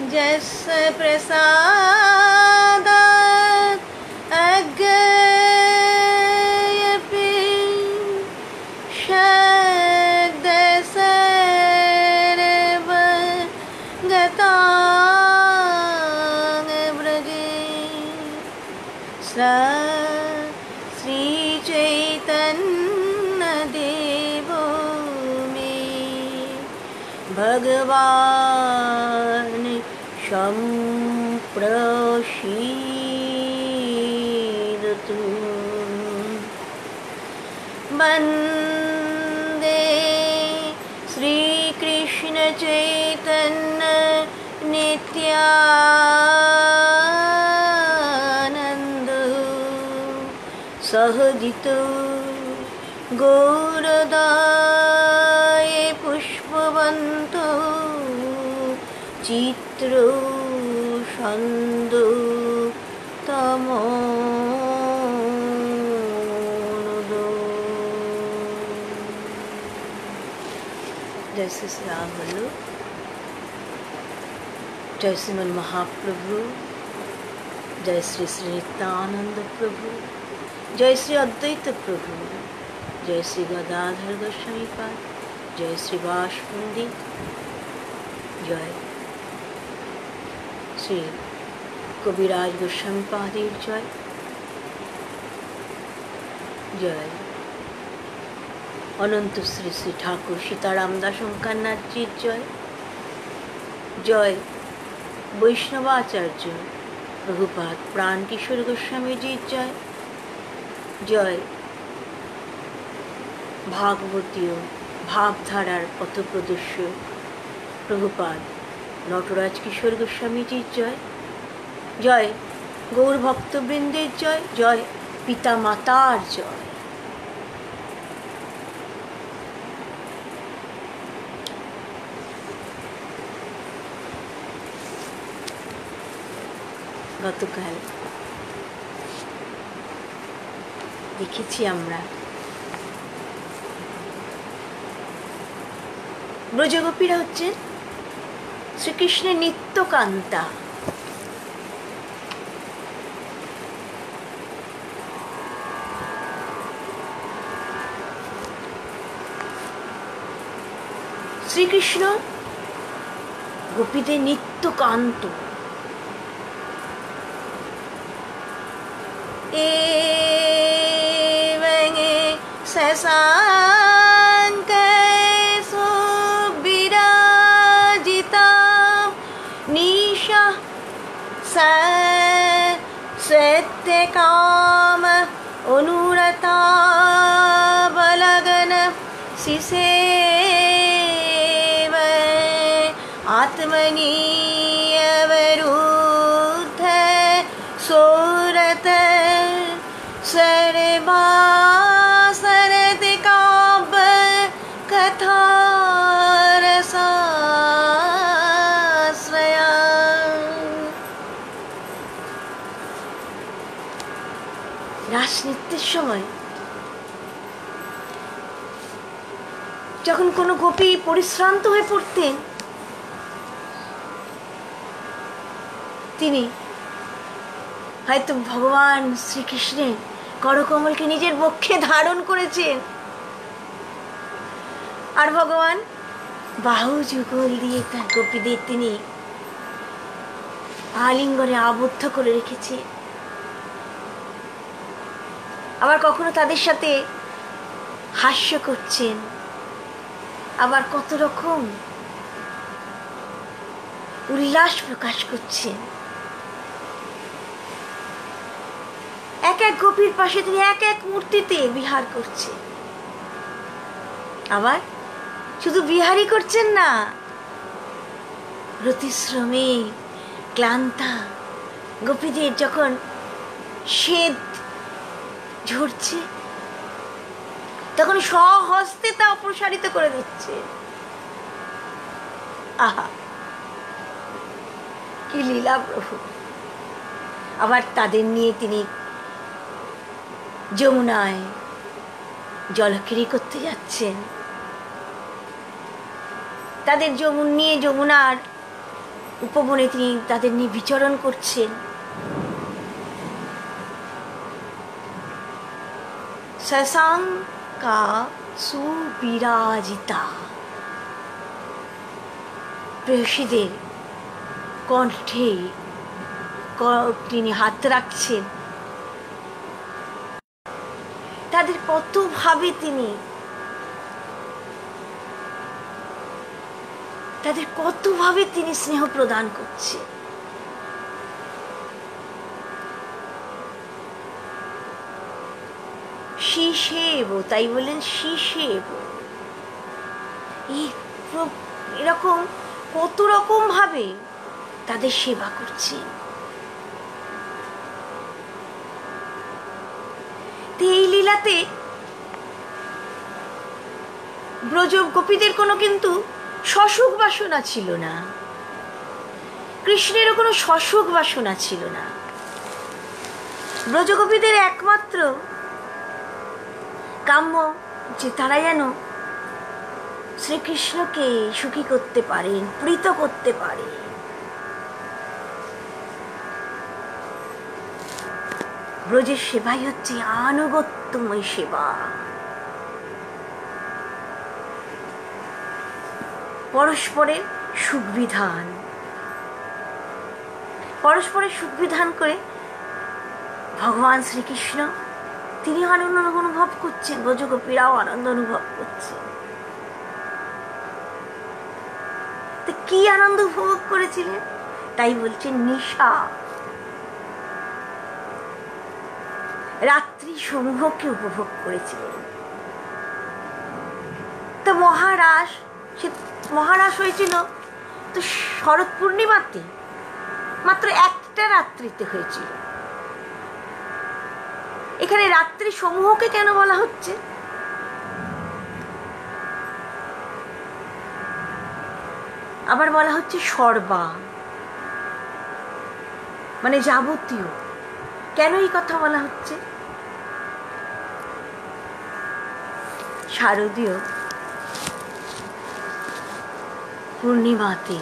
जस्य प्रसादात् अज्ञेयपि शब्दसर्वगतां व्रजे सा श्रीचैतन्यदेवो मे भगवान् सम्प्रसीदतु। वन्दे श्रीकृष्ण चैतन्य नित्यानन्द सहजितो गौरदाय पुष्पवन्तो चित्रो छन्दो तमोनुदो। जय श्री राम बोलो, जय श्रीमन महाप्रभु, जय श्री श्री नित्यानंद प्रभु, जय श्री अद्वैत प्रभु, जय श्री गदाधर गोस्वामी पाद, जय श्री वासुदेव, जय श्री कविराज गोस्वामी पादेर जय, जय अनंत श्री श्री ठाकुर सीताराम दास ओंकारनाथ जी जय, जय वैष्णवाचार्य प्रभुपाद प्राण किशोर गोस्वामी जी जय, जय भागवतीय भावधारार पथप्रदर्शक प्रभुपाद नटराज किशोर गोस्वामी जी जय, जय गौर भक्तबृंदेर जय, जय पिता मातार जय। গতকাল দেখেছি আমরা ব্রজগোপীরা হচ্ছেন শ্রীকৃষ্ণের নিত্যকান্তা। শ্রীকৃষ্ণ গোপীদের নিত্যকান্ত। शशाङ्केषु विराजिता निशा सत्यकाम अनुरता बलगन शिसेव आत्मनीयवरुद्ध सोरत सर्वा सरद काव्य कथा रसाश्रया। রাসনৃত্যের সময় যখন কোনো গোপী পরিশ্রান্ত হয়ে পড়তেন, তিনি হয়তো ভগবান শ্রীকৃষ্ণের করকমলকে নিজের বক্ষে ধারণ করেছেন, আর ভগবান বাহু যুগল দিয়ে তার গোপীদের তিনি আলিঙ্গনে আবদ্ধ করে রেখেছে। আবার কখনো তাদের সাথে হাস্য করছেন, আবার কত রকম উল্লাস প্রকাশ করছেন। এক এক গোপীর পাশে তিনি এক এক মূর্তিতে বিহার করছেন। আবার শুধু বিহারই করছেন না, রতিশ্রমে ক্লান্তা গোপীদের যখন শ্বেত ঝরছে তখন স্বহস্তে তা অপসারিত করে দিচ্ছে। আহা, কি লীলা প্রভু! আবার তাদের নিয়ে তিনি যমুনায় জলক্রীড়া করতে যাচ্ছেন। তাদের নিয়ে যমুনার উপবনে তিনি তাদের নিয়ে বিচরণ করছেন। শশাঙ্কা সুবিরাজিতা, প্রেয়সীদের কণ্ঠে তিনি হাত রাখছেন। তাদের কতভাবে তিনি স্নেহ প্রদান করছেন। শিশেব, তাই বলেন শিশেব। এরকম কত রকম ভাবে তাদের সেবা করছেন। এই লীলাতে ব্রজ গোপীদের কোনো কিন্তু শশুক বাসনা ছিল না, কৃষ্ণেরও কোনো শশুক বাসনা ছিল না। ব্রজগোপীদের একমাত্র কাম্য যে তারা যেন শ্রীকৃষ্ণকে সুখী করতে পারেন, প্রীত করতে পারে। ব্রজের সেবাই হচ্ছে আনুগত্যময় সেবা। পরস্পরের সুখবিধান, পরস্পরের সুখবিধান করে ভগবান শ্রীকৃষ্ণ তিনি আনন্দ অনুভব করছেন, ব্রজগোপীরাও আনন্দ অনুভব করছেন। তো কি আনন্দ উপভোগ করেছিলেন? তাই বলছেন নিশা, রাত্রি সমূহকে উপভোগ করেছিলেন। তো মহারাস হয়েছিল তো শরৎ পূর্ণিমাতে, মাত্র একটা রাত্রিতে হয়েছিল। এখানে রাত্রি সমূহকে কেন বলা হচ্ছে? আবার বলা হচ্ছে সর্বা, মানে যাবতীয়। কেন এই কথা বলা হচ্ছে? শারদীয় পূর্ণিমাতে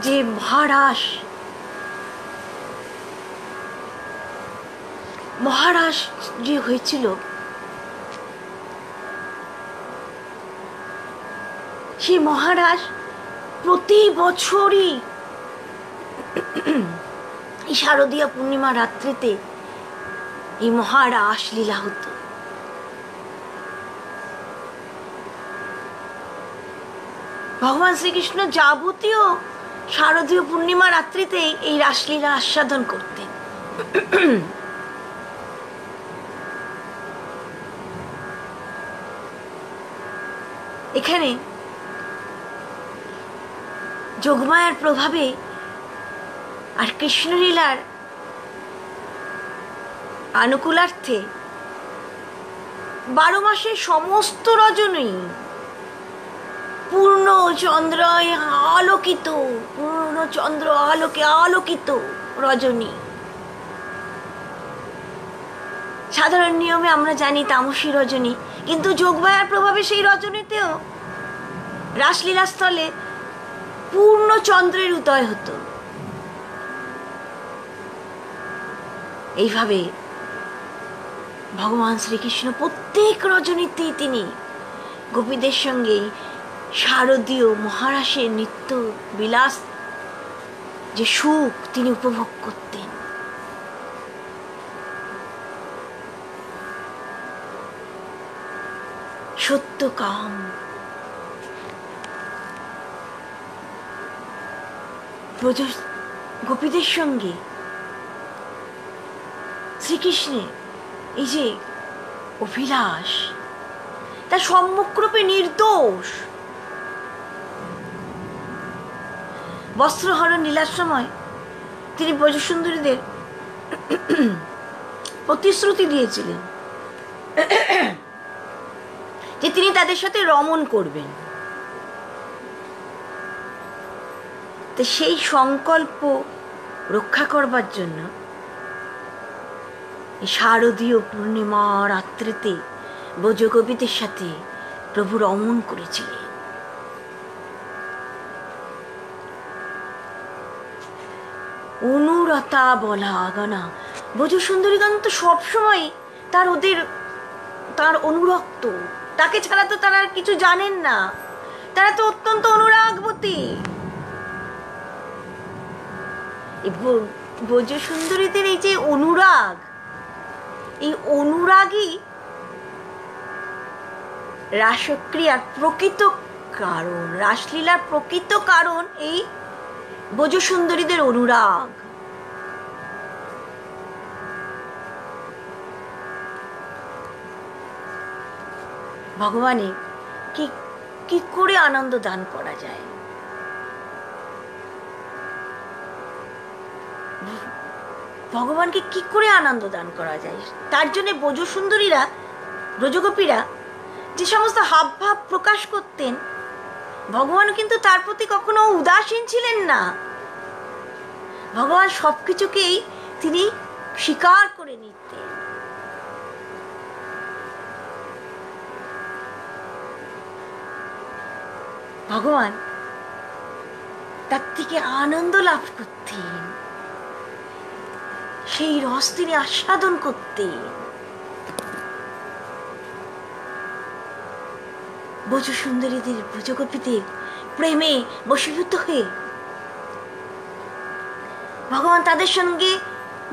যে মহারাস যে হয়েছিল, সেই মহারাস প্রতি বছরই এই শারদীয় পূর্ণিমা রাত্রিতে এই মহারাস লীলা হতো। ভগবান শ্রীকৃষ্ণ যাবতীয় শারদীয় পূর্ণিমা রাত্রিতে এই রাসলীলা আস্বাদন করতেন। এখানে যোগমায়ার প্রভাবে আর কৃষ্ণলীলার আনুকূলার্থে 12 মাসের সমস্ত রজনী পূর্ণ চন্দ্র আলোকিত, পূর্ণ চন্দ্র আলোকে আলোকিত রজনী। সাধারণ নিয়মে আমরা জানি তামসী রজনী, কিন্তু যোগমায়ার প্রভাবে সেই রজনীতেও রাসলীলা স্থলে পূর্ণ চন্দ্রের উদয় হতো। এইভাবে ভগবান শ্রীকৃষ্ণ প্রত্যেক রজনীতেই তিনি গোপীদের সঙ্গে শারদীয় মহারাসের নিত্য বিলাস যে সুখ তিনি উপভোগ করতেন। সত্যকাম, গোপীদের সঙ্গে শ্রীকৃষ্ণের এই যে অভিলাষ, তা সম্মুখরূপে নির্দোষ। বস্ত্রহরণ লীলার সময় তিনি ব্রজসুন্দরীদের প্রতিশ্রুতি দিয়েছিলেন যে তিনি তাদের সাথে রমণ করবেন। তো সেই সংকল্প রক্ষা করবার জন্য শারদীয় পূর্ণিমা রাত্রিতে ব্রজগোপীদের সাথে প্রভু রমণ করেছিলেন। অনুরতা বলা গনা। ব্রজসুন্দরীগণ তো সবসময় তার অনুরক্ত, তাকে ছাড়া তো তারা আর কিছু জানেন না, তারা তো অত্যন্ত অনুরাগবতী। ব্রজসুন্দরীদের এই যে অনুরাগ, এই অনুরাগই রাসক্রিয়ার প্রকৃত কারণ, রাসলীলার প্রকৃত কারণ এই ব্রজসুন্দরীদের অনুরাগ। ভগবানের কি করে আনন্দ দান করা যায়? ভগবানকে কি করে আনন্দ দান করা যায়? তার জন্য ব্রজসুন্দরীরা, ব্রজগোপীরা যে সমস্ত হাবভাব প্রকাশ করতেন, ভগবান কিন্তু তার প্রতি কখনো উদাসীন ছিলেন না। ভগবান সবকিছুকেই তিনি স্বীকার করে নিতেন। ভগবান তার থেকে আনন্দ লাভ করতেন, সেই রস তিনি আস্বাদন করতেন। ব্রজসুন্দরীদের, ব্রজগোপীদের প্রেমে বশীভূত হয়ে ভগবান তাদের সঙ্গে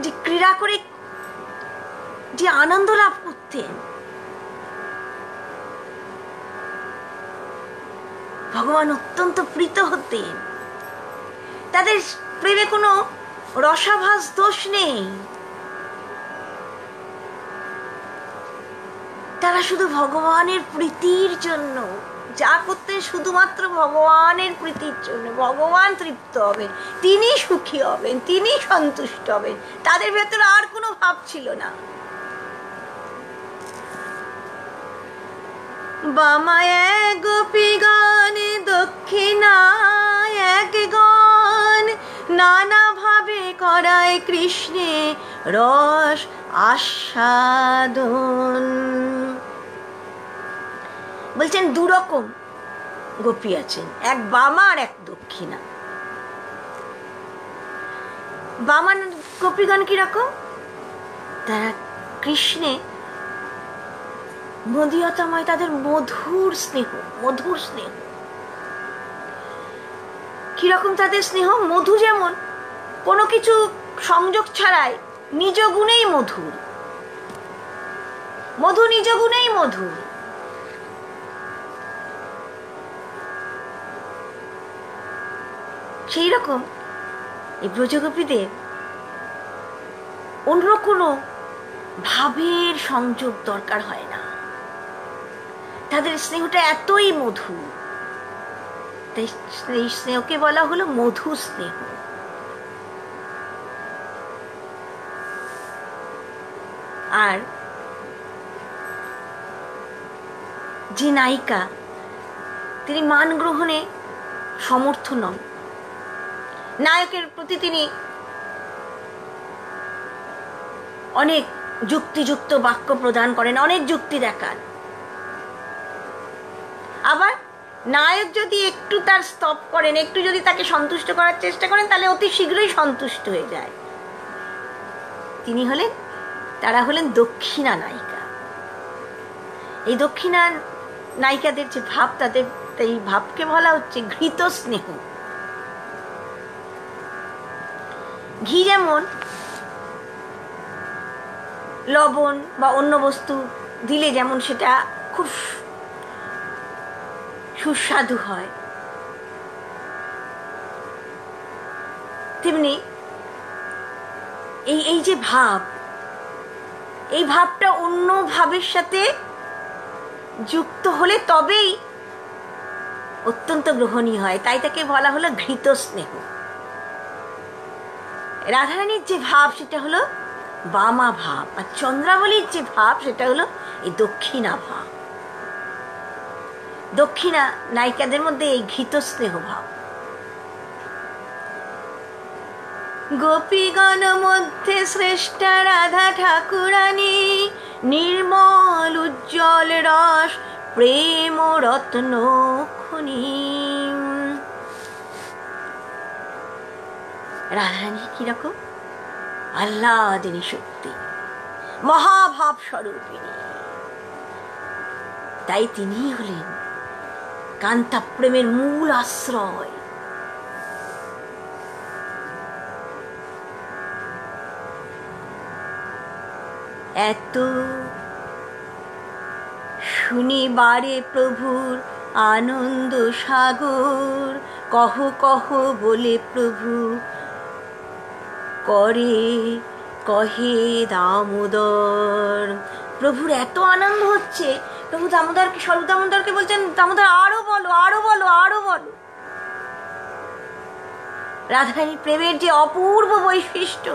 যে ক্রীড়া করে যে আনন্দ লাভ করতেন, ভগবান অত্যন্ত প্রীত হতেন। তাদের প্রেমে কোনো রসাভাস দোষ নেই, তারা শুধু ভগবানের প্রীতির জন্য যা করতেন, শুধুমাত্র ভগবানের প্রীতির জন্য। ভগবান তৃপ্ত হবেন, তিনি সুখী হবেন, তিনি সন্তুষ্ট হবেন, তাদের ভেতরে আর কোনো ভাব ছিল না। বামায় গোপীগণ, দক্ষিণায় এক গণ, নানা ভাবে করায় কৃষ্ণে রস আস্বাদন। বলছেন দুরকম গোপী আছেন, এক বামা আর এক দক্ষিণা। বামান গোপীগণ কিরকম? তারা কৃষ্ণে মদিয়তাময়, তাদের মধুর স্নেহ, মধুর স্নেহ। কিরকম তাদের স্নেহ? মধু যেমন কোনো কিছু সংযোগ ছাড়াই নিজ গুণেই মধুর, মধু নিজ গুণেই মধুর। সেই রকম এই ব্রজগোপীদের অন্য কোনো ভাবের সংযোগ দরকার হয় না, তাদের স্নেহটা এতই মধু, তাই এই স্নেহকে বলা হলো মধু স্নেহ। আর যে নায়িকা, তিনি মান গ্রহণে সমর্থ নন, নায়কের প্রতি তিনি অনেক যুক্তিযুক্ত বাক্য প্রদান করেন, অনেক যুক্তি দেখান। আবার নায়ক যদি একটু তার স্তব করেন, একটু যদি তাকে সন্তুষ্ট করার চেষ্টা করেন, তাহলে অতি শীঘ্রই সন্তুষ্ট হয়ে যায়। তারা হলেন দক্ষিণা নায়িকা। এই দক্ষিণা নায়িকাদের যে ভাব, তাদের এই ভাবকে বলা হচ্ছে ঘৃত স্নেহ। ঘি যেমন লবণ বা অন্য বস্তু দিলে যেমন সেটা খুব সুস্বাদু হয়, তেমনি এই যে ভাব, এই ভাবটা অন্য ভাবের সাথে যুক্ত হলে তবেই অত্যন্ত গ্রহণীয় হয়, তাই তাকে বলা হলো ঘৃত স্নেহ। রাধারানীর যে ভাব সেটা হলো বামা ভাব, আর চন্দ্রাবলীর যে ভাব সেটা হলো এই দক্ষিণা ভাব। দক্ষিণা নায়িকাদের মধ্যে এই ঘৃত স্নেহ ভাব। গোপীগণ মধ্যে শ্রেষ্ঠা রাধা ঠাকুরানী, নির্মল উজ্জ্বল রস প্রেম রত্ন খনি। রাধারানী কিরকম? আহ্লাদিনী শক্তি, মহাভাব স্বরূপিণী। তাই তিনিই হলেন কান্তা প্রেমের মূল আশ্রয়। এত শুনিবারে প্রভুর আনন্দ সাগর, কহ কহ বলে প্রভু করে কহে দামোদর। প্রভুর এত আনন্দ হচ্ছে, প্রভু দামোদরকে, স্বরূপ দামোদরকে বলছেন, দামোদর আরো বলো, আরো বলো, আরো বলো। রাধারানীর প্রেমের যে অপূর্ব বৈশিষ্ট্য,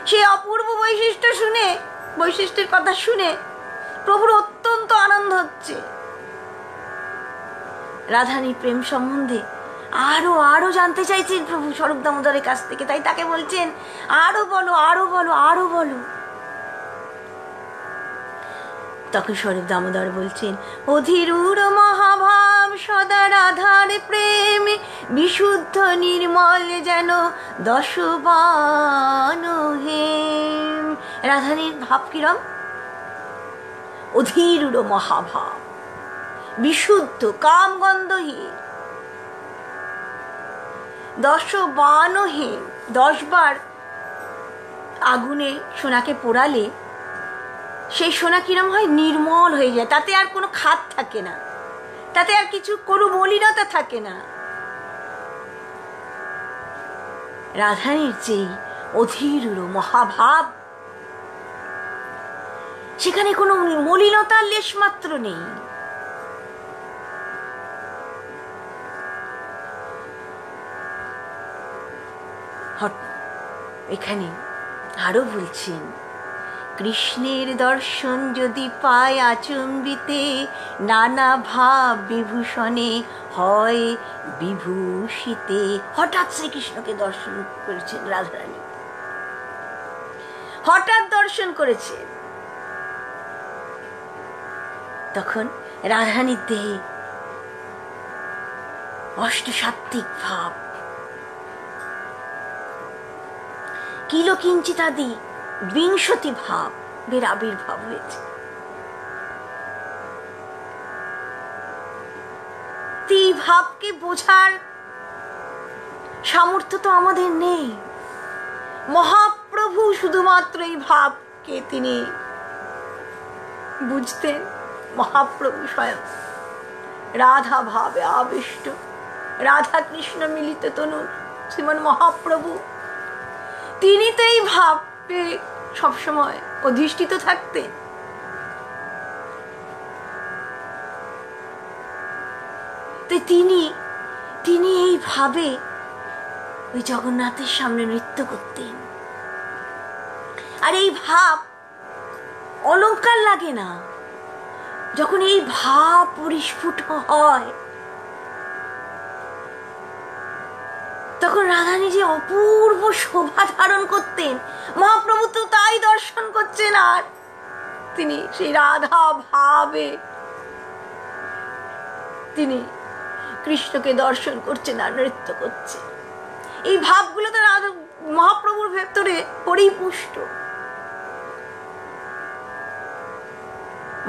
সেই অপূর্ব বৈশিষ্ট্যের কথা শুনে প্রভুর অত্যন্ত আনন্দ হচ্ছে। রাধারানীর প্রেম সম্বন্ধে আরো আরো জানতে চাইছেন প্রভু স্বরূপ দামোদরের কাছ থেকে। তাই তাকে বলছেন, আরো বলো, আরো বলো, আরো বলো। তখন স্বরূপ দামোদর বলছেন, অধীরূঢ় মহাভাব সদা রাধার প্রেমে, বিশুদ্ধ নির্মল যেন দশবান হেম। রাধারানীর ভাব কিরম? অধীরূঢ় মহাভাব, বিশুদ্ধ, কামগন্ধহীন, 10 হেম। 10 বার আগুনে সোনাকে পোড়ালে সেই সোনা কিরম হয়? নির্মল হয়ে যায়, তাতে আর কোনো খাদ থাকে না, তাতে আর কিছু কোনো মলিনতা থাকে না। রাধারানীর যেই অধীরূঢ় মহাভাব, সেখানে কোনো মলিনতার লেশ মাত্র নেই। এখানে আরো বলছেন, কৃষ্ণের দর্শন যদি পায় আচম্বিতে, নানা ভাব বিভূষণে হয় বিভূষিতে। হঠাৎ শ্রীকৃষ্ণকে দর্শন করেছেন রাধারানী, হঠাৎ দর্শন করেছেন। তখন রাধারানীর দেহে অষ্টসাত্ত্বিক ভাব, কিলকিঞ্চিতাদি 20 ভাবের আবির্ভাব হয়েছে। এই ভাবকে বোঝার সামর্থ্য তো আমাদের নেই। মহাপ্রভু শুধুমাত্র এই ভাবকে তিনি বুঝতেন। মহাপ্রভু স্বয়ং রাধা ভাবে আবিষ্ট, রাধা কৃষ্ণ মিলিত তনু শ্রীমান মহাপ্রভু, তিনি তো এই ভাবে সবসময় অধিষ্ঠিত থাকতেন। তো তিনি এই ভাবে ওই জগন্নাথের সামনে নৃত্য করতেন। আর এই ভাব অলংকার লাগে না, যখন এই ভাব পরিস্ফুট হয় তখন রাধারানী যে অপূর্ব শোভা ধারণ করতেন। মহাপ্রভু তো তাই দর্শন করছেন, আর তিনি সেই রাধা ভাবে তিনি কৃষ্ণকে দর্শন করছেন আর নৃত্য করছেন। এই ভাবগুলো তো মহাপ্রভুর ভেতরে পরিপুষ্ট।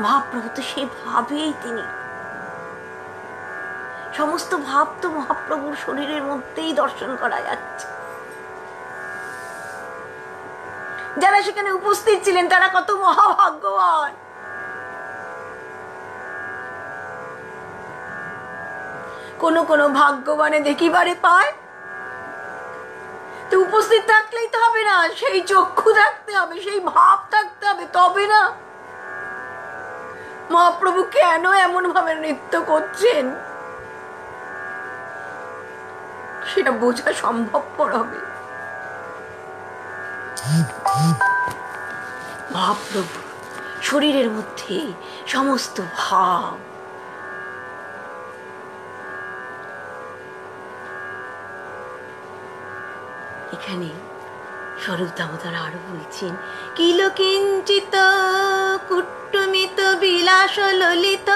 মহাপ্রভু তো সেই ভাবেই, তিনি সমস্ত ভাব তো মহাপ্রভুর শরীরের মধ্যেই দর্শন করা যাচ্ছে। যারা সেখানে উপস্থিত ছিলেন তারা কত মহাভাগ্যবান। কোন কোন ভাগ্যবানে দেখিবারে পায়, তো উপস্থিত থাকলেই তো হবে না, সেই চক্ষু থাকতে হবে, সেই ভাব থাকতে হবে, তবে না। মহাপ্রভু কেন এমন ভাবে নৃত্য করছেন সেটা বোঝা সম্ভবপর হবে। মহাপ্রভু শরীরের মধ্যে সমস্ত ভাব, এখানে স্বরূপ দামোদর আরো বলছেন, কিলকিঞ্চিত কুট্টুমিত বিলাস ললিত,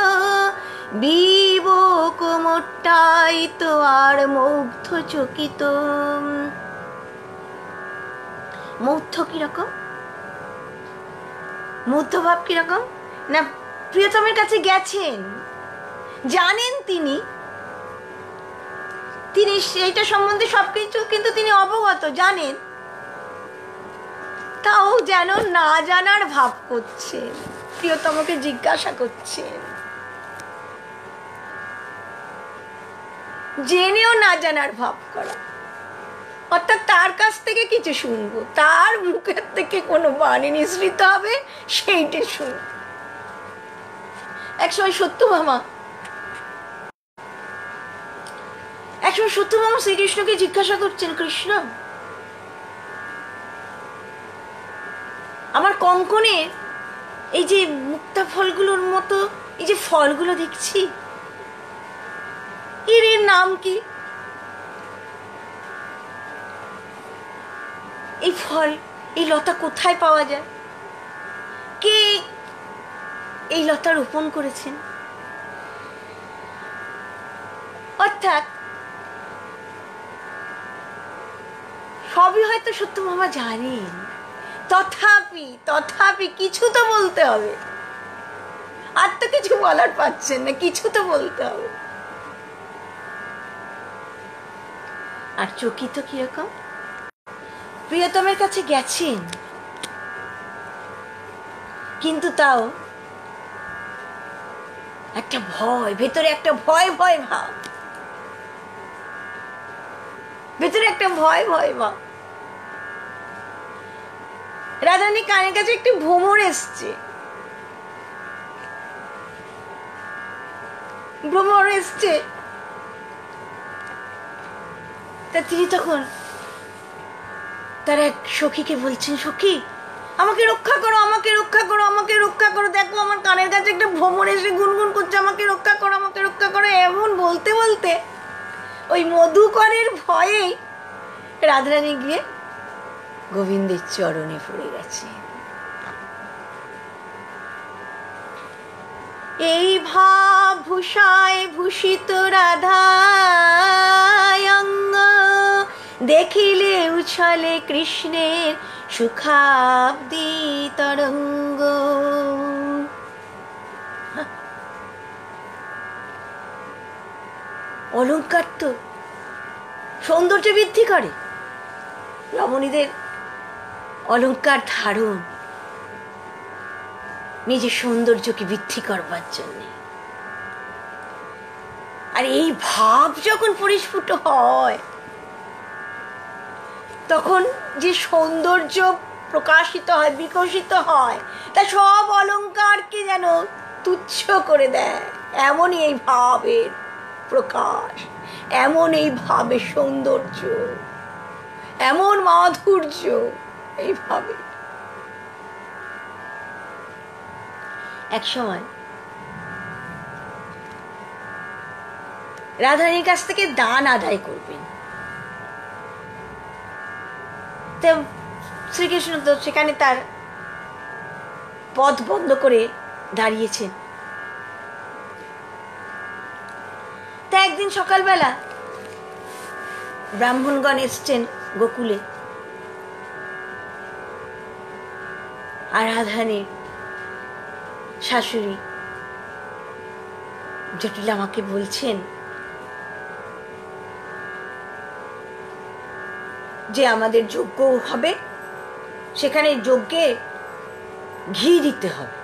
বিবোক মোট্টায়িত আর মুগ্ধ চকিত। মৌথ কিরকম, মধ্যভাব কিরকম না, প্রিয়তমের কাছে গেছেন, জানেন তিনি তিনি সেইটা সম্বন্ধে সবকিছু কিন্তু তিনি অবগত, জানেন, তাও যেন না জানার ভাব করছেন, প্রিয়তমকে জিজ্ঞাসা করছেন, জেনেও না জানার ভাব করা, অর্থাৎ তার কাছ থেকে কিছু শুনবো, তার মুখের থেকে কোনো বাণী নিঃসৃত হবে সেইটা শুনব। একসময় সত্যভামা শ্রীকৃষ্ণকে জিজ্ঞাসা করছেন, কৃষ্ণ, আমার কঙ্কনের এই যে মুক্তা ফলগুলোর মতো এই যে ফলগুলো দেখছি, এর নাম কি? এই ফল, এই লতা কোথায় পাওয়া যায়? কে এই লতা রোপণ করেছেন? অর্থাৎ সবই হয়তো সত্যভামা জানেন, তথাপি কিছু তো বলতে হবে, আর তো কিছু বলার পাচ্ছেন না, কিছু তো বলতে হবে। আর চকিত কিরকম, প্রিয়তমের কাছে গেছেন, কিন্তু তাও একটা ভয়, ভেতরে একটা ভয় ভাব, ভেতরে একটা ভয় ভাব। রাধারানী কানের কাছে একটি ভ্রমর এসছে, তা তিনি তখন তার এক সখীকে বলছেন, সখী, আমাকে রক্ষা করো, আমাকে রক্ষা করো, আমাকে রক্ষা করো, দেখো আমার কানের কাছে একটা ভ্রমর এসে গুনগুন করছে, আমাকে রক্ষা করো, আমাকে রক্ষা করো। এমন বলতে বলতে ওই মধুকরের ভয়েই রাধারানী গিয়ে গোবিন্দের চরণে পড়ে গেছে। এই ভাব ভূষায় ভূষিত রাধায়ঙ্গ দেখিলে উছলে কৃষ্ণের সুখাব্দি তরঙ্গ। অলঙ্কার তো সৌন্দর্য বৃদ্ধি করে, রমণীদের অলঙ্কার ধারণ নিজের সৌন্দর্যকে বৃদ্ধি করবার জন্য। আর এই ভাব যখন পরিস্ফুট হয়, তখন যে সৌন্দর্য প্রকাশিত হয়, বিকশিত হয়, তা সব অলঙ্কারকে যেন তুচ্ছ করে দেয়। এমনই এই ভাবের প্রকাশ, এমন এই ভাবের সৌন্দর্য, এমন মাধুর্য এই ভাবে। এক সময় রাধারানীর কাছ থেকে দান আদায় করবেন, তো শ্রীকৃষ্ণ তো সেখানে তার পথ বন্ধ করে দাঁড়িয়েছেন। তা একদিন সকালবেলা ব্রাহ্মণগণ এসছেন গোকুলে, আর রাধারানীর শাশুড়ি জটিলা আমাকে বলছেন যে আমাদের যজ্ঞ হবে, সেখানে যজ্ঞে ঘি দিতে হবে।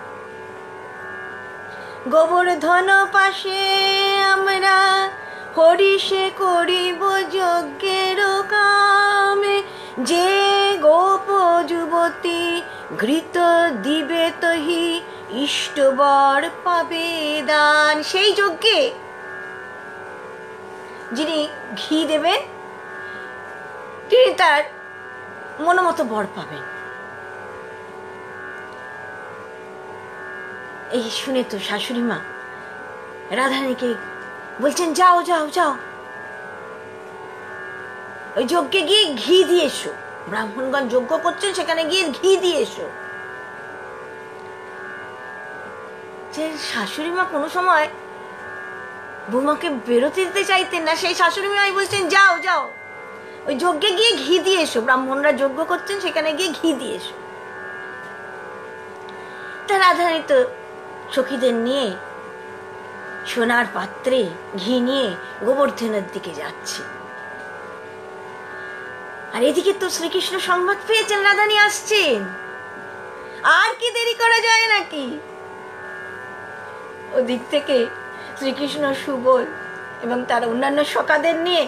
গোবর্ধন পাশে আমরা হরিষে করিব যজ্ঞের কামে, যে গোপ যুবতী ঘৃত দিবে তহি ইষ্টবর পাবে দান। সেই যজ্ঞে যিনি ঘি দেবেন তিনি তার মনোমতো বর পাবেন। এই শুনে তো শাশুড়ি মা রাধারানীকে বলছেন, যাও যাও যাও, ওই যজ্ঞে গিয়ে ঘি দিয়ে এসো, ব্রাহ্মণগণ যজ্ঞ করছেন, সেখানে গিয়ে ঘি দিয়ে এসো। যে শাশুড়ি মা কোনো সময় বৌমাকে বেরোতে দিতে চাইতেন না, সেই শাশুড়ি মাই বলছেন, যাও যাও, ওই যজ্ঞে গিয়ে ঘি দিয়ে এসো, ব্রাহ্মণরা যজ্ঞ করছেন, সেখানে গিয়ে ঘি দিয়ে এসো। তা রাধারানী তো সখীদের নিয়ে সোনার পাত্রে ঘি নিয়ে গোবর্ধনের দিকে যাচ্ছে। আর এদিকে তো শ্রীকৃষ্ণ সংবাদ পেয়েছেন রাধারানী আসছেন, আর কি দেরি করা যায় নাকি? ওদিক থেকে শ্রীকৃষ্ণ সুবল এবং তার অন্যান্য সখাদের নিয়ে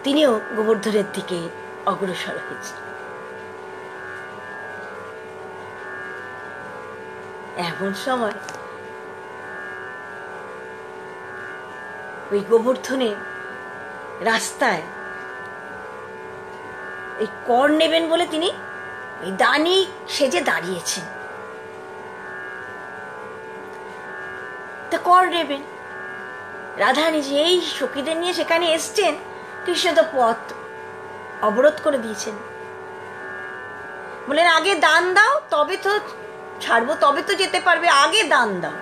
তিনিও গোবর্ধনের দিকে অগ্রসর হয়েছে। এমন সময় ওই গোবর্ধনের রাস্তায় এই কর নেবেন বলে তিনি ওই দানি সেজে দাঁড়িয়েছেন। তা কর নেবেন, রাধারানী যে এই সখীদের নিয়ে সেখানে এসছেন, কৃষ্ণ তো পথ অবরোধ করে দিয়েছেন। বলেন আগে দান দাও, তবে তো ছাড়বো, তবে তো যেতে পারবে, আগে দান দাও।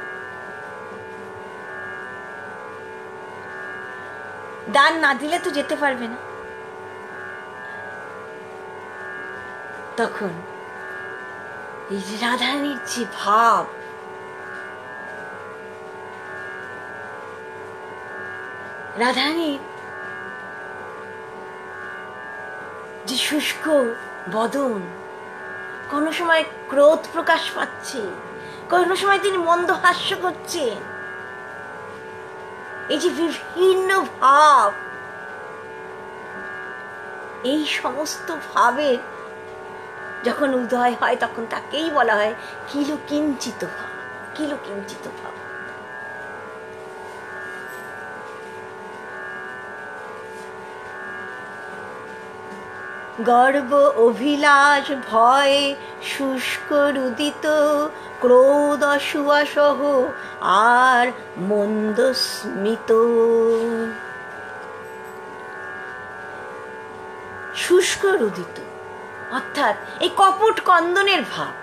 দান না দিলে তো যেতে পারবে না। তখন এই যে রাধারানীর যে ভাব, রাধারানীর যে শুষ্ক বদন, কোনো সময় ক্রোধ প্রকাশ পাচ্ছে, কোনো সময় তিনি মন্দ হাস্য করছেন, এই যে বিভিন্ন ভাব, এই সমস্ত ভাবের যখন উদয় হয় তখন তাকেই বলা হয় কিলকিঞ্চিত ভাব। কিলকিঞ্চিত ভাব। গর্ব অভিলাষ ভয় শুষ্ক রুদিত ক্রোধ অসূয়া সহ আর মন্দ স্মিত। শুষ্ক রুদিত অর্থাৎ এই কপট কন্দনের ভাব,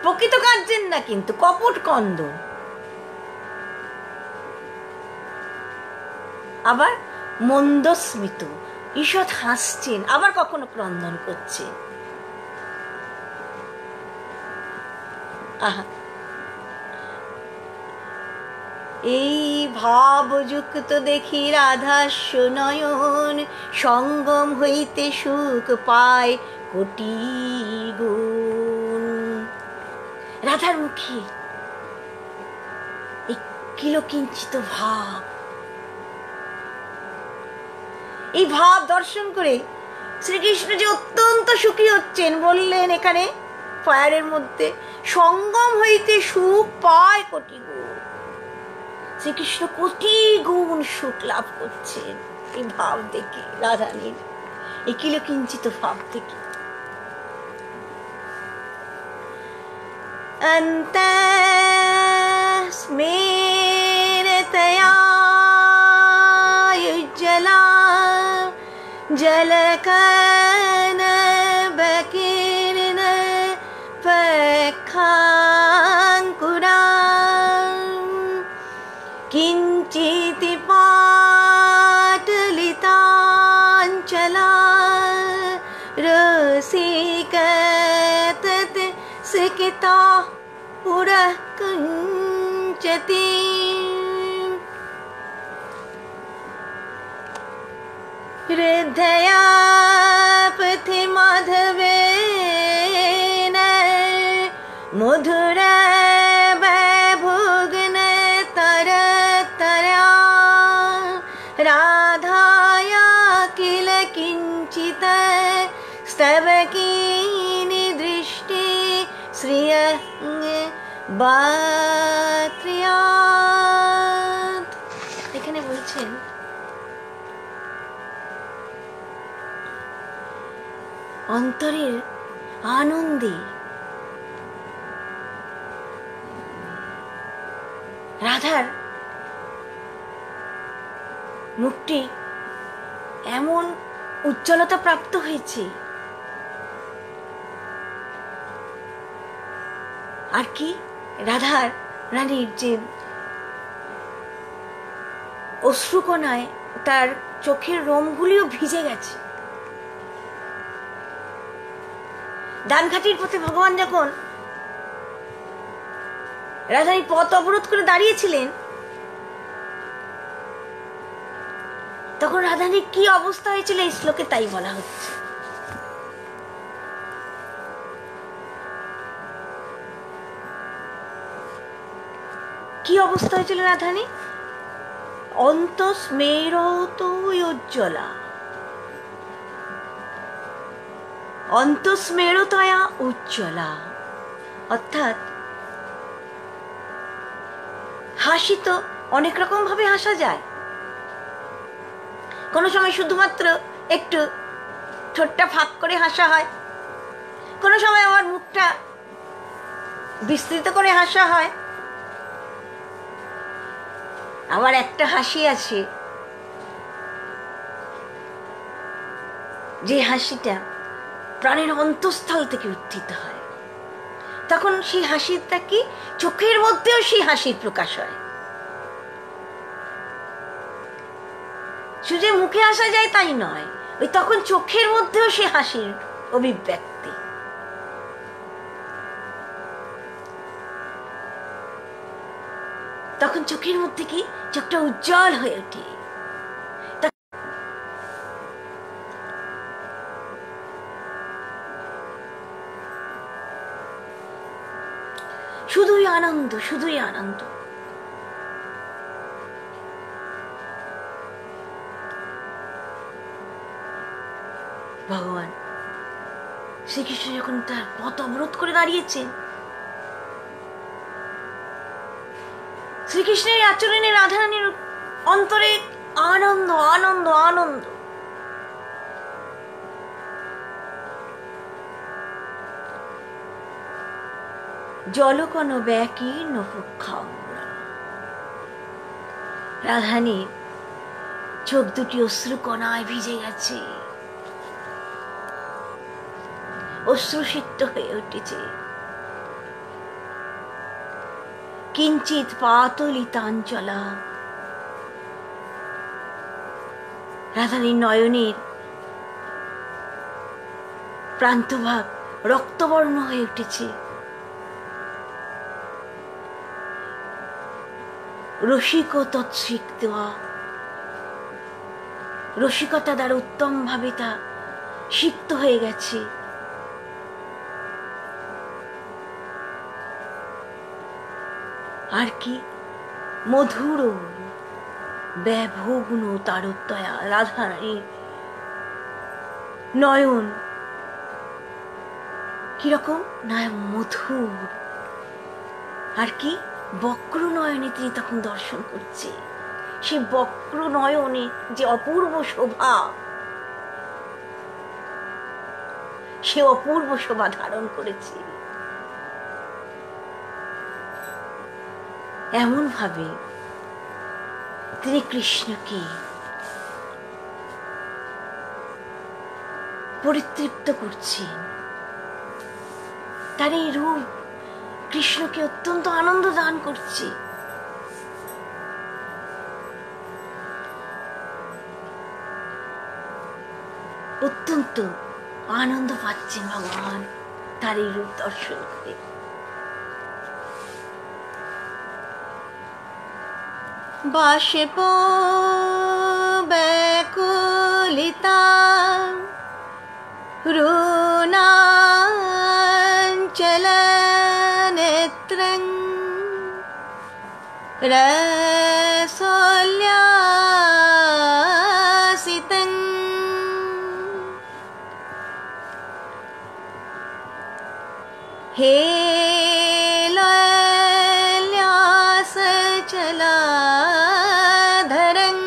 প্রকৃত কার্যের না কিন্তু কপট কন্দন। আবার মন্দস্মিত, ঈষৎ হাসছেন, আবার কখনো ক্রন্দন করছেন। আহা, এই ভাবযুক্ত দেখি রাধা সুনয়ন সঙ্গম হইতে সুখ পায় কোটি গুণ। রাধার মুখে এই কিলকিঞ্চিত ভাব, এই ভাব দর্শন করে শ্রীকৃষ্ণ যে অত্যন্ত সুখী হচ্ছেন, বললেন এখানে ফায়ারের মধ্যে সঙ্গম হইতে সুখ পায় কোটি গুণ। শ্রীকৃষ্ণ কোটি গুণ সুখ লাভ করছেন এই ভাব দেখে, রাধারানীর এই কিলকিঞ্চিত ভাব দেখে। অন্তঃস্মেরতয়া युज्ज्वला जलकन बकीर्ण पखाङ्कुरा किञ्चित् पाटलिताञ्चला रसिकतत् सिकिता पुरः कुञ्चति। हृदया पथि माधवेन मधुर भुग्न तरतरा राधाया किल किञ्चित् स्तवकीनि दृष्टि श्रिय बात्र्यात्। এখানে বলছেন অন্তরের আনন্দে রাধার মুখটি এমন উজ্জ্বলতা প্রাপ্ত হয়েছে, আর কি রাধার রানীর যে অশ্রুকণায় তার চোখের রোমগুলিও ভিজে গেছে। ডানঘাটির পথে ভগবান যখন রাধারানী পথ অবরোধ করে দাঁড়িয়েছিলেন, তখন রাধারানীর কি অবস্থা হয়েছিল এই শ্লোকে তাই বলা হচ্ছে। কি অবস্থা হয়েছিল রাধারানী? অন্তস্মেরোজ্জ্বলা, অন্তস্মেরতয়া উজ্জ্বলা। অর্থাৎ হাসি তো অনেক রকম ভাবে হাসা যায়। কোনো সময় শুধুমাত্র একটু ঠোঁটটা ফাঁক করে হাসা হয়, কোনো সময় আমার মুখটা বিস্তৃত করে হাসা হয়। আবার একটা হাসি আছে যে হাসিটা প্রাণের অন্তঃস্থল থেকে উত্থিত হয়, তখন সেই হাসিটা কি চোখের মধ্যেও সেই হাসির প্রকাশ হয়। শুধু মুখে আসা যায় তাই নয়, ওই তখন চোখের মধ্যেও সে হাসির অভিব্যক্তি। তখন চোখের মধ্যে কি চোখটা উজ্জ্বল হয়ে ওঠে। শুধুই আনন্দ, শুধুই আনন্দ। ভগবান শ্রীকৃষ্ণ যখন তার পথ অবরোধ করে দাঁড়িয়েছেন, শ্রীকৃষ্ণের আচরণে রাধারানীর অন্তরে আনন্দ আনন্দ আনন্দ। জলকণ ব্যাকীর্ণ পক্ষাঙ্গুরা। রাধারানীর চোখ দুটি অশ্রুকণায় ভিজে গেছে, অশ্রুসিক্ত হয়ে উঠেছে। কিঞ্চিত পাতলিতাঞ্চলা। রাধারানীর নয়নের প্রান্তভাগ রক্তবর্ণ হয়ে উঠেছে। রসিক তৎসিক্তা, রসিকতা দ্বারা উত্তম ভাবে তা সিক্ত হয়ে গেছে। আর কি মধুর ব্যভগ্ন তারতয়া। রাধারানীর নয়ন কিরকম না মধুর, আর কি বক্র নয়নে তিনি তখন দর্শন করছে। সে বক্র নয়নে যে অপূর্ব শোভা, সে অপূর্ব শোভা ধারণ করেছে। এমন ভাবে তিনি কৃষ্ণকে পরিতৃপ্ত করছেন। তার এই রূপ কৃষ্ণকে অত্যন্ত আনন্দ দান করছে। অত্যন্ত আনন্দ পাচ্ছেন ভগবান তার এই রূপ দর্শন করে। বাষ্প ব্যাকুলিতা রুণাঞ্চল নেত্রং রসোল্লাসিতং হে ललासचलाधरं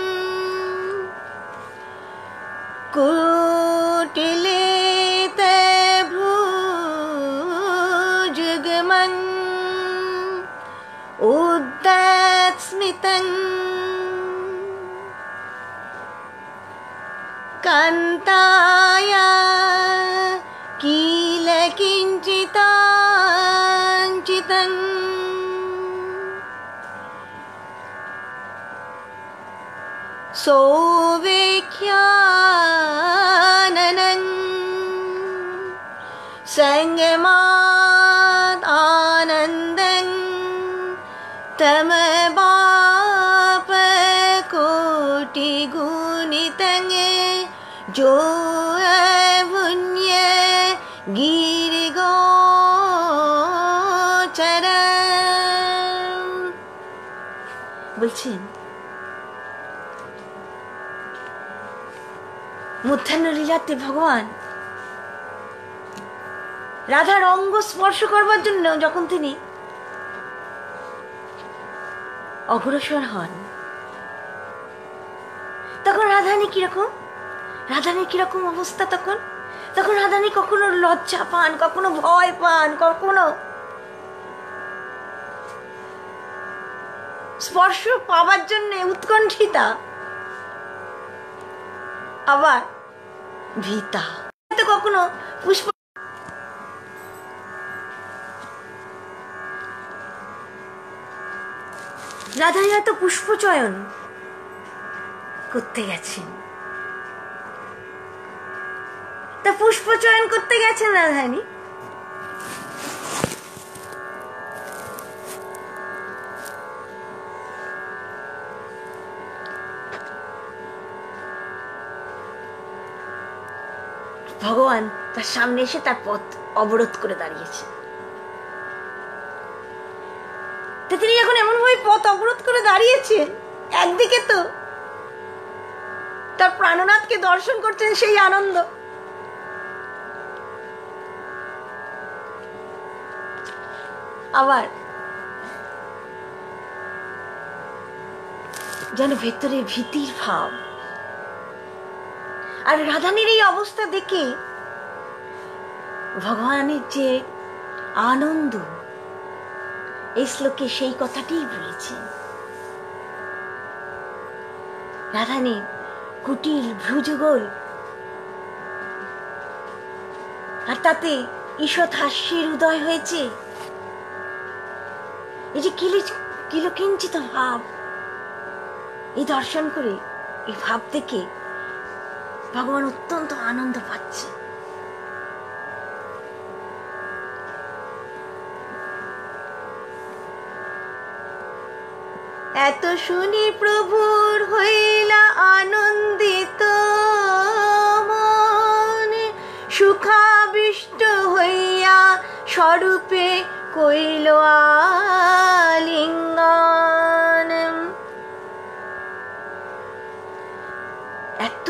कुटिलिते भ्रूजुगमं उद्दात्स्मितं कान्ताया किल किञ्चिताञ्चितं सौवेख्याननं संगमात आनंदं तम बाप कोटि गुणितं जो पुण्य गिरिगोचर। বলছেন মধ্যাহ্ন লীলাতে ভগবান রাধার অঙ্গ স্পর্শ করবার জন্য যখন তিনি অগ্রসর হন, তখন রাধারানী কিরকম অবস্থা? তখন রাধারানী কখনো লজ্জা পান, কখনো ভয় পান, কখনো স্পর্শ পাবার জন্য উৎকণ্ঠিতা, আবার ভীতা। কখনো পুষ্প রাধারানী হয়তো পুষ্পচয়ন করতে গেছেন, তা পুষ্পচয়ন করতে গেছেন রাধারানী, ভগবান তার সামনে এসে তার পথ অবরোধ করে দাঁড়িয়েছে। তিনি যখন এমন ভাবে পথ অবরোধ করে দাঁড়িয়েছেন, একদিকে তো তার প্রাণনাথকে দর্শন করছেন, সেই আনন্দ, আবার যেন ভেতরে ভীতির ভাব। আর রাধারানীর এই অবস্থা দেখে ভগবানের যে আনন্দ, এই শ্লোকে সেই কথাটিই বলেছেন। রাধারানী কুটিল ভ্রুযুগল, আর তাতে ঈষৎ হাস্যের উদয় হয়েছে। এই যে কিলকিঞ্চিত ভাব, এই দর্শন করে, এই ভাব থেকে ভগবান অত্যন্ত আনন্দ পাচ্ছে। এত শুনি প্রভুর হইলা আনন্দিত মন, সুখাবিষ্ট হইয়া স্বরূপে কইল আলিঙ্গন। এত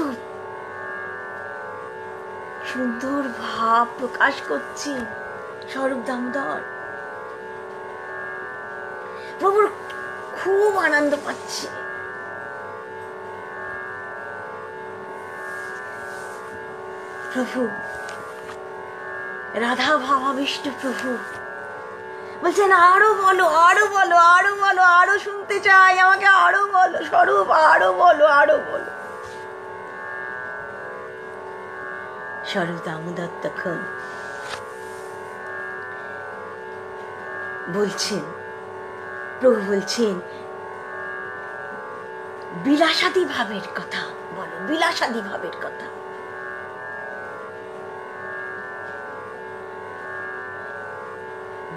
সুন্দর ভাব প্রকাশ করছে স্বরূপ দামোদর, প্রভুর খুব আনন্দ পাচ্ছে। প্রভু রাধা ভাবাবিষ্ট প্রভু বলছেন, আরো বলো, আরো বলো, আরো বলো, আরো শুনতে চাই, আমাকে আরো বলো স্বরূপ, আরো বলো, আরো বলো। স্বরূপ দামোদর তখন বলছেন, প্রভু বলছেন, বিলাসাদি ভাবের কথা বলো, বিলাসাদি ভাবের কথা।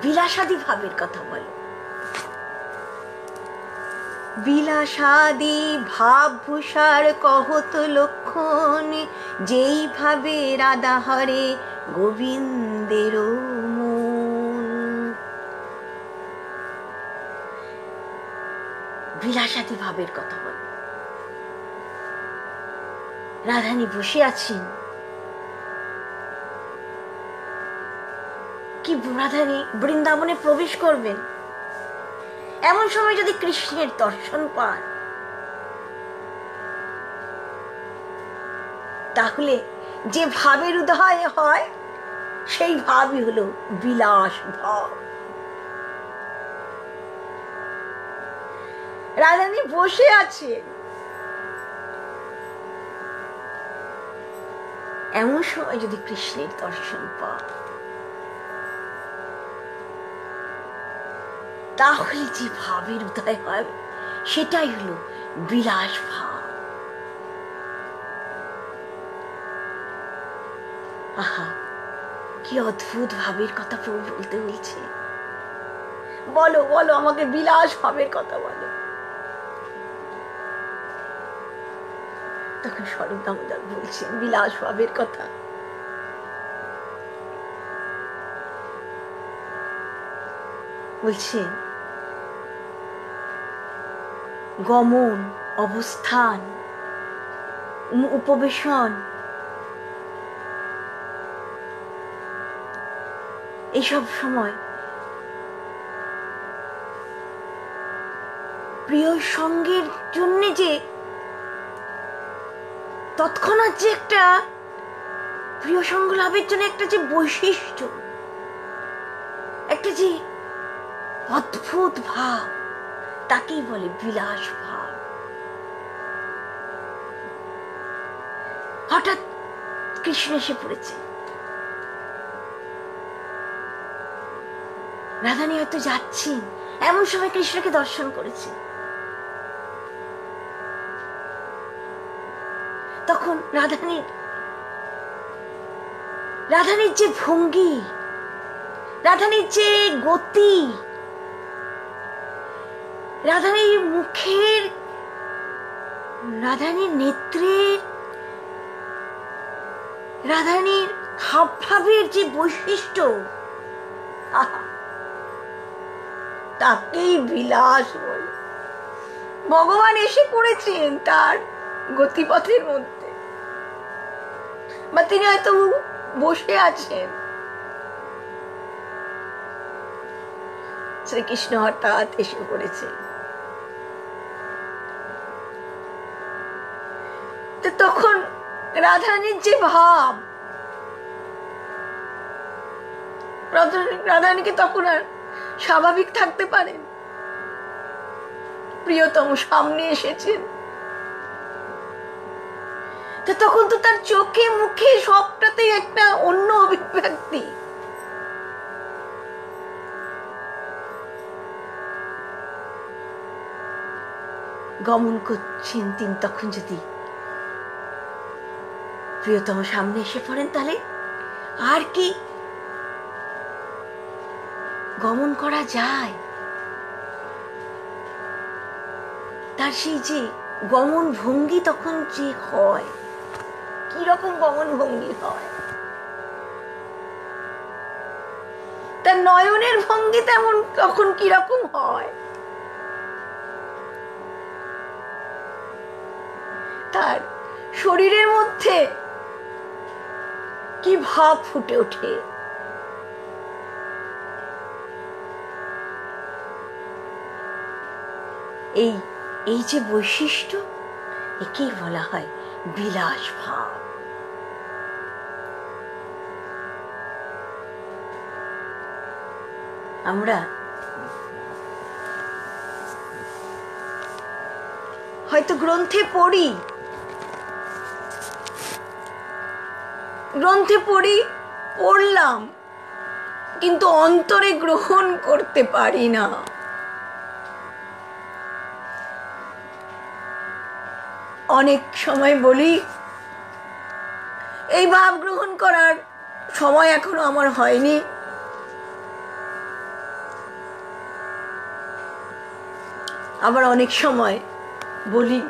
বিলাসাদি ভাবের কথা বলো। বিলাসাদি ভাব ভূষার কহত লক্ষণ, যেই ভাবে রাধা হরে গোবিন্দের মন। বিলাসাদি ভাবের কথা বল। রাধারানী বসে আছেন, কি রাধারানী বৃন্দাবনে প্রবেশ করবেন, এমন সময় যদি কৃষ্ণের দর্শন পান, তাহলে যে ভাবের উদয় হয় সেই ভাবই হলো বিলাস ভাব। রাধারানী বসে আছেন, এমন সময় যদি কৃষ্ণের দর্শন পান, তাহলে যে ভাবের উদয় হয় সেটাই হলো বিলাস ভাব। আহা, কি অদ্ভুত ভাবের কথা প্রভু বলতে বলছে। বলো বলো, আমাকে বিলাস ভাবের কথা বলো। তখন স্বরূপ দামোদর বলছেন বিলাস ভাবের কথা। বলছেন গমন, অবস্থান, উপবেশন, এইসব সময় প্রিয় সঙ্গের জন্য যে তৎক্ষণাৎ যে একটা প্রিয় সঙ্গ লাভের জন্য একটা যে বৈশিষ্ট্য, একটা যে অদ্ভুত ভাব, তাকেই বলে বিলাস ভাব। হঠাৎ কৃষ্ণ এসে পড়েছে, রাধারানী হয়তো যাচ্ছেন, এমন সময় কৃষ্ণকে দর্শন করেছে। তখন রাধারানীর যে ভঙ্গি, রাধারানীর যে গতি, রাধারানীর মুখের, রাধারানীর নেত্রের, রাধারানীর হাবভাবের যে বৈশিষ্ট্য, তাকেই বিলাস বলে। ভগবান এসে পড়েছেন তার গতিপথের মধ্যে, বা তিনি হয়তো বসে আছেন, শ্রীকৃষ্ণ হঠাৎ এসে পড়েছে। তো তখন রাধারানীর যে ভাব, রাধারানীকে তখন আর স্বাভাবিক থাকতে পারেন? প্রিয়তম সামনে এসেছেন, তো তখন তো তার চোখে মুখে সবটাতে একটা অন্য অভিব্যক্তি। গমন করছেন তিনি, তখন যদি প্রিয়তম সামনে এসে পড়েন, তাহলে আর কি গমন করা যায়? তার সেই যে গমন ভঙ্গি তখন যে হয়, কি রকম গমন ভঙ্গি হয়, তার নয়নের ভঙ্গি তেমন তখন কি রকম হয়, তার শরীরের মধ্যে কি ভাব ফুটে ওঠে। এই যে বৈশিষ্ট্য, একেই বলা হয় বিলাস ভাব। আমরা হয়তো গ্রন্থে পড়লাম, কিন্তু অন্তরে গ্রহণ করতে পারি না। অনেক সময় বলি এই ভাব গ্রহণ করার সময় এখনো আমার হয়নি। আবার অনেক সময় বলি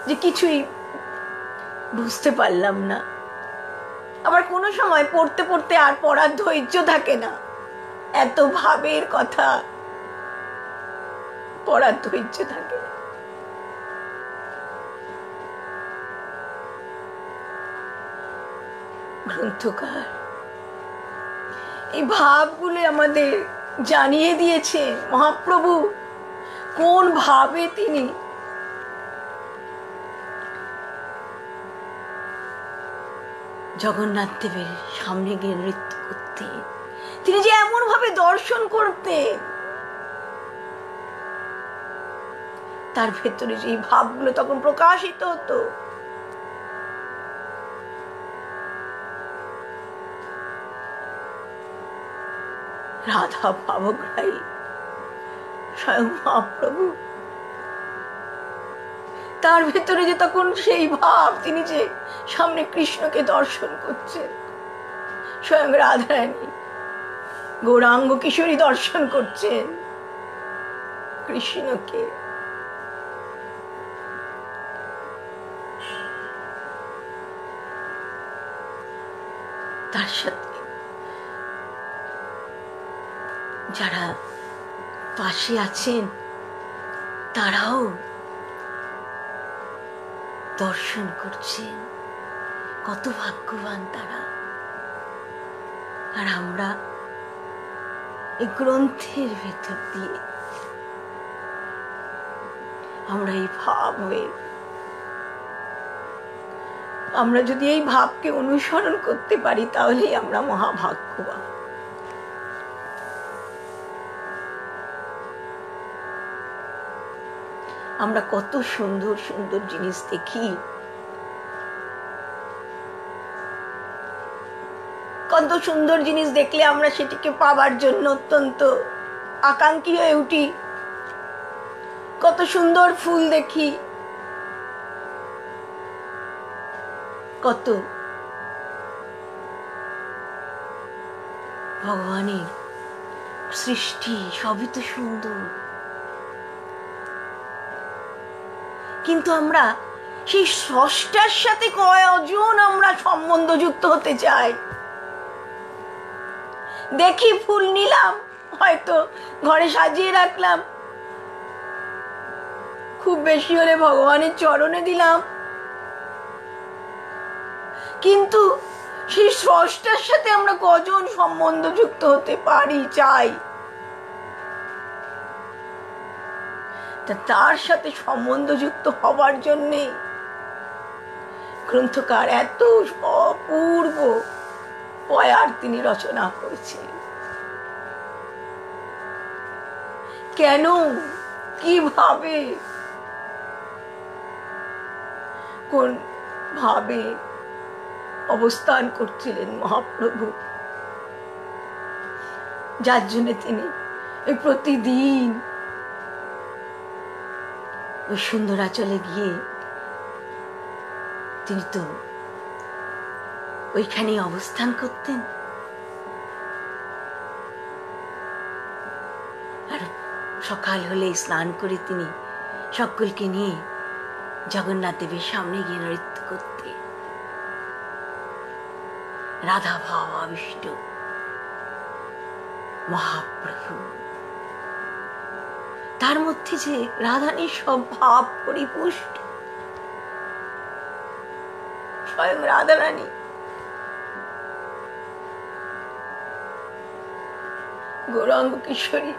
যে কিছুই বুঝতে পারলাম না। আবার কোনো সময় পড়তে পড়তে আর পড়ার ধৈর্য থাকে না, এত ভাবের কথা পড়ার ধৈর্য থাকে না। গ্রন্থকার এই ভাবগুলো আমাদের জানিয়ে দিয়েছে। মহাপ্রভু কোন ভাবে তিনি জগন্নাথ দেবের সামনে গিয়ে নৃত্য করতেন, তিনি যে এমন ভাবে দর্শন করতেন, তার ভেতরে যে ভাবগুলো তখন প্রকাশিত হতো। রাধা ভাবগ্রাহী স্বয়ং মহাপ্রভু তার ভেতরে যে তখন সেই ভাব, তিনি যে সামনে কৃষ্ণকে দর্শন করছেন, স্বয়ং রাধারানী গৌরাঙ্গ কিশোরী দর্শন করছেন কৃষ্ণকে। তার সাথে যারা পাশে আছেন তারাও দর্শন করছেন। কত ভাগ্যবান তারা। আর আমরা এই গ্রন্থের ভেতর দিয়ে আমরা এই ভাবের, আমরা যদি এই ভাবকে অনুসরণ করতে পারি তাহলেই আমরা মহাভাগ্যবান। আমরা কত সুন্দর সুন্দর জিনিস দেখি, কত সুন্দর জিনিস দেখলে আমরা সেটিকে পাবার জন্য অত্যন্ত আকাঙ্ক্ষী হয়ে উঠি। কত সুন্দর ফুল দেখি, কত ভগবানের সৃষ্টি, সবই তো সুন্দর। কিন্তু আমরা সেই স্রষ্টার সাথে কয়জন আমরা সম্বন্ধ যুক্ত হতে চাই। দেখি ফুল নিলাম, হয়তো ঘরে সাজিয়ে রাখলাম, খুব বেশি হলে ভগবানের চরণে দিলাম, কিন্তু সেই স্রষ্টার সাথে আমরা কজন সম্বন্ধ যুক্ত হতে পারি, চাই। তার সাথে সম্বন্ধ যুক্ত হবার জন্যে গ্রন্থকার এত অপূর্ব পয়ার তিনি রচনা করেছেন। কেন, কিভাবে, কোন ভাবে অবস্থান করছিলেন মহাপ্রভু, যার জন্য তিনি প্রতিদিন ওই সুন্দরাচলে গিয়ে তিনি তো ওইখানে অবস্থান করতেন। আর সকাল হলে স্নান করে তিনি সকলকে নিয়ে জগন্নাথ দেবের সামনে গিয়ে নৃত্য করতে, রাধা ভাব আবিষ্ট মহাপ্রভু, তার মধ্যে যে রাধারানীর সব ভাব পরিপুষ্ট, স্বয়ং রাধারানী গৌরাঙ্গ কিশোরী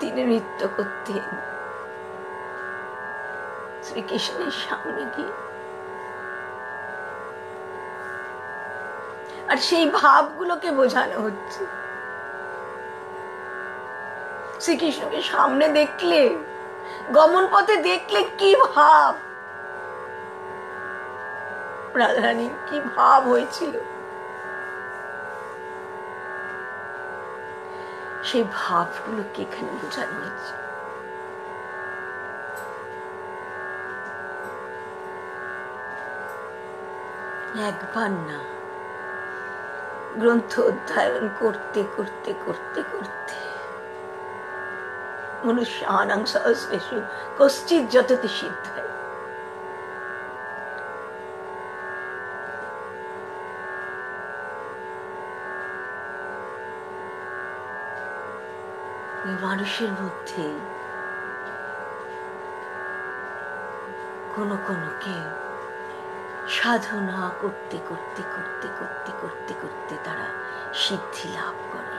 তিনি নৃত্য করতেন শ্রীকৃষ্ণের সামনে গিয়ে। আর সেই ভাবগুলোকে বোঝানো হচ্ছে। শ্রীকৃষ্ণকে সামনে দেখলে, গমন পথে দেখলে কি ভাব, রাধারানীর কি ভাব হয়েছিল, সেই ভাবগুলোকে এখানে বোঝানো হচ্ছে। একবার না, গ্রন্থ অধ্যয়ন করতে করতে করতে করতে মনুষ্যানাং সহস্রেষু কশ্চিৎ যততি সিদ্ধায়, মানুষের মধ্যে কোনো কোনো কেউ সাধনা করতে করতে করতে করতে করতে করতে তারা সিদ্ধি লাভ করে।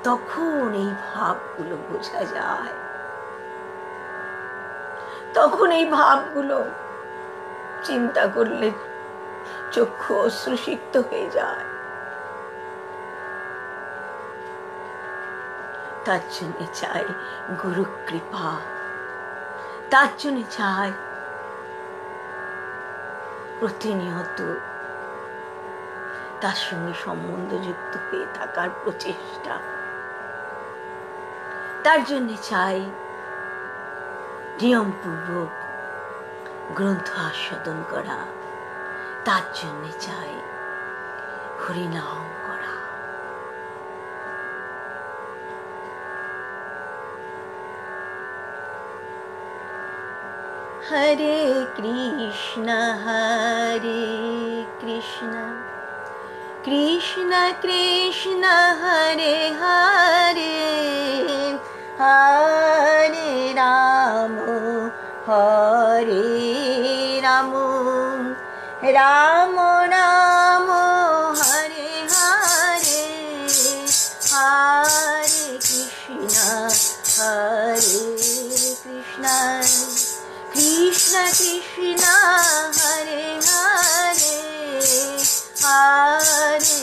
তখন এই ভাবগুলো বোঝা যায়, তখন এই ভাবগুলো চিন্তা করলে চক্ষু অশ্রুসিক্ত হয়ে যায়। তার জন্য চাই গুরু কৃপা, তার জন্য চাই প্রতিনিয়ত তার সঙ্গে সম্বন্ধ যুক্ত হয়ে থাকার প্রচেষ্টা। তার জন্য চাই নিয়মপূর্বক গ্রন্থ আস্বাদন করা, তার জন্যে চাই হরিনাম করা। হরে কৃষ্ণ কৃষ্ণ কৃষ্ণ হরে হরে, হরে রাম রাম রাম হরে হরে, হরে কৃষ্ণ কৃষ্ণ কৃষ্ণ হরে হরে, হরে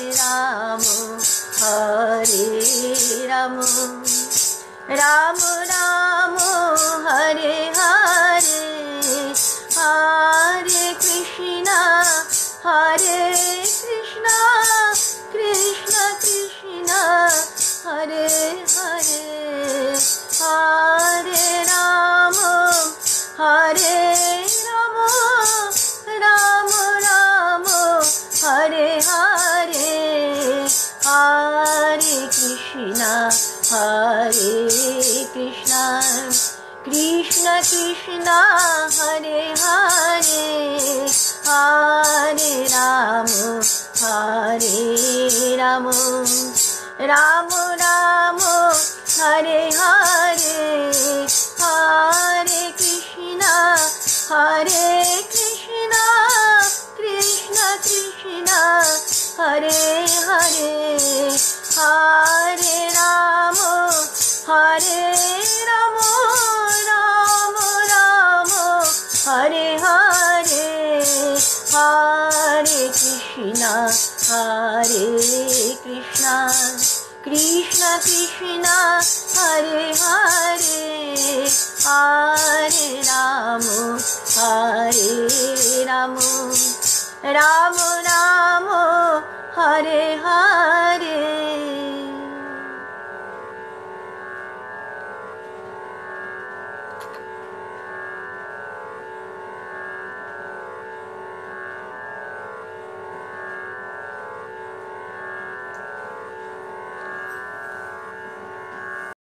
রাম রাম রাম হরে হরে, হরে কৃষ্ণ কৃষ্ণ কৃষ্ণ হরে হরে, হরে রাম রাম রাম হরে হরে, হরে কৃষ্ণ কৃষ্ণ কৃষ্ণ হরে হরে, হরে রাম রাম রাম হরে হরে, হরে কৃষ্ণ কৃষ্ণ কৃষ্ণ হরে হরে, হরে রাম রাম রাম হরে হরে, হরে কৃষ্ণ কৃষ্ণ কৃষ্ণ